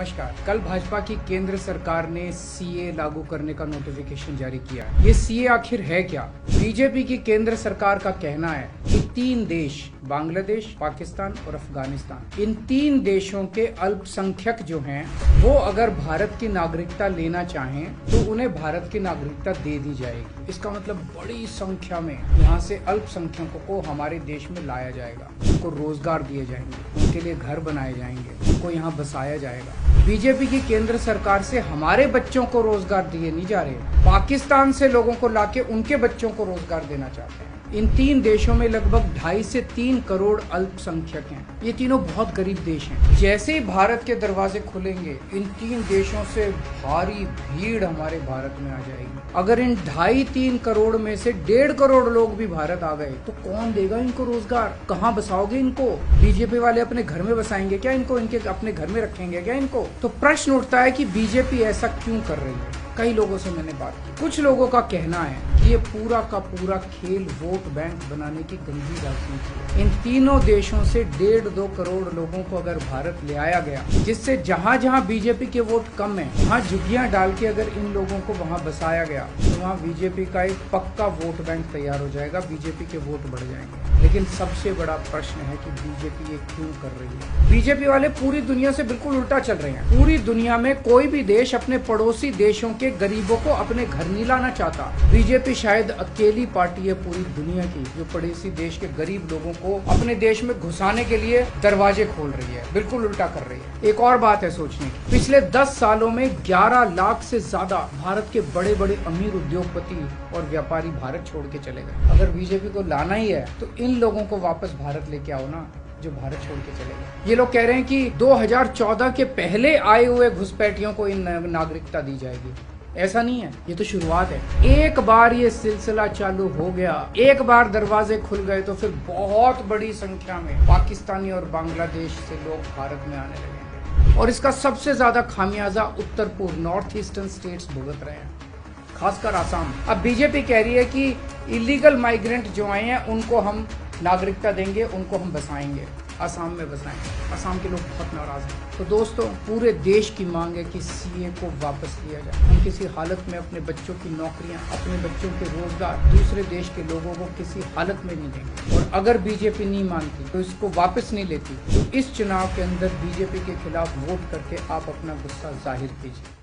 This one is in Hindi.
नमस्कार। कल भाजपा की केंद्र सरकार ने सीए लागू करने का नोटिफिकेशन जारी किया है। ये सीए आखिर है क्या? बीजेपी की केंद्र सरकार का कहना है कि 3 देश, बांग्लादेश, पाकिस्तान और अफगानिस्तान, इन 3 देशों के अल्पसंख्यक जो हैं वो अगर भारत की नागरिकता लेना चाहें तो उन्हें भारत की नागरिकता दे दी जाएगी। इसका मतलब बड़ी संख्या में यहाँ से अल्पसंख्यकों को हमारे देश में लाया जाएगा, उनको रोजगार दिए जाएंगे, उनके लिए घर बनाए जाएंगे, उनको यहाँ बसाया जाएगा। बीजेपी की केंद्र सरकार से हमारे बच्चों को रोजगार दिए नहीं जा रहे, पाकिस्तान से लोगों को लाके उनके बच्चों को रोजगार देना चाहते हैं। इन 3 देशों में लगभग 2.5 से 3 करोड़ अल्पसंख्यक हैं। ये तीनों बहुत गरीब देश हैं। जैसे ही भारत के दरवाजे खुलेंगे, इन 3 देशों से भारी भीड़ हमारे भारत में आ जाएगी। अगर इन 2.5-3 करोड़ में से 1.5 करोड़ लोग भी भारत आ गए तो कौन देगा इनको रोजगार? कहाँ बसाओगे इनको? बीजेपी वाले अपने घर में बसाएंगे क्या इनको? इनके अपने घर में रखेंगे क्या इनको? तो प्रश्न उठता है कि बीजेपी ऐसा क्यों कर रही है। कई लोगों से मैंने बात की, कुछ लोगों का कहना है कि ये पूरा का पूरा खेल वोट बैंक बनाने की गंदी राजनीति है। इन तीनों देशों से 1.5-2 करोड़ लोगों को अगर भारत ले आया गया, जिससे जहां जहां बीजेपी के वोट कम है वहां झुग्गियां डाल के अगर इन लोगों को वहां बसाया गया तो वहां बीजेपी का एक पक्का वोट बैंक तैयार हो जाएगा, बीजेपी के वोट बढ़ जाएंगे। लेकिन सबसे बड़ा प्रश्न है कि बीजेपी ये क्यों कर रही है। बीजेपी वाले पूरी दुनिया से बिल्कुल उल्टा चल रहे हैं। पूरी दुनिया में कोई भी देश अपने पड़ोसी देशों के गरीबों को अपने घर नहीं लाना चाहता। बीजेपी शायद अकेली पार्टी है पूरी दुनिया की जो पड़ोसी देश के गरीब लोगों को अपने देश में घुसाने के लिए दरवाजे खोल रही है, बिल्कुल उल्टा कर रही है। एक और बात है सोचने की, पिछले 10 सालों में 11 लाख से ज्यादा भारत के बड़े बड़े अमीर उद्योगपति और व्यापारी भारत छोड़ के चले गए। अगर बीजेपी को लाना ही है तो इन लोगों को वापस भारत लेके आओ ना, जो भारत छोड़ के चले गए। ये लोग कह रहे हैं कि 2014 के पहले आए हुए घुसपैठियों को इन नागरिकता दी जाएगी। ऐसा नहीं है, ये तो शुरुआत है। एक बार ये सिलसिला चालू हो गया, एक बार दरवाजे खुल गए तो फिर बहुत बड़ी संख्या में पाकिस्तानी और बांग्लादेश से लोग भारत में आने लगेंगे। और इसका सबसे ज्यादा खामियाजा उत्तर पूर्व नॉर्थ ईस्टर्न स्टेट्स भुगत रहे हैं, खासकर आसाम। अब बीजेपी कह रही है कि इलीगल माइग्रेंट जो आए हैं उनको हम नागरिकता देंगे, उनको हम बसाएंगे, असम में बसाएंगे। असम के लोग बहुत नाराज हैं। तो दोस्तों, पूरे देश की मांग है कि सीए को वापस लिया जाए। हम किसी हालत में अपने बच्चों की नौकरियां, अपने बच्चों के रोजगार दूसरे देश के लोगों को किसी हालत में नहीं देंगे। और अगर बीजेपी नहीं मानती तो इसको वापस नहीं लेती तो इस चुनाव के अंदर बीजेपी के खिलाफ वोट करके आप अपना गुस्सा जाहिर कीजिए।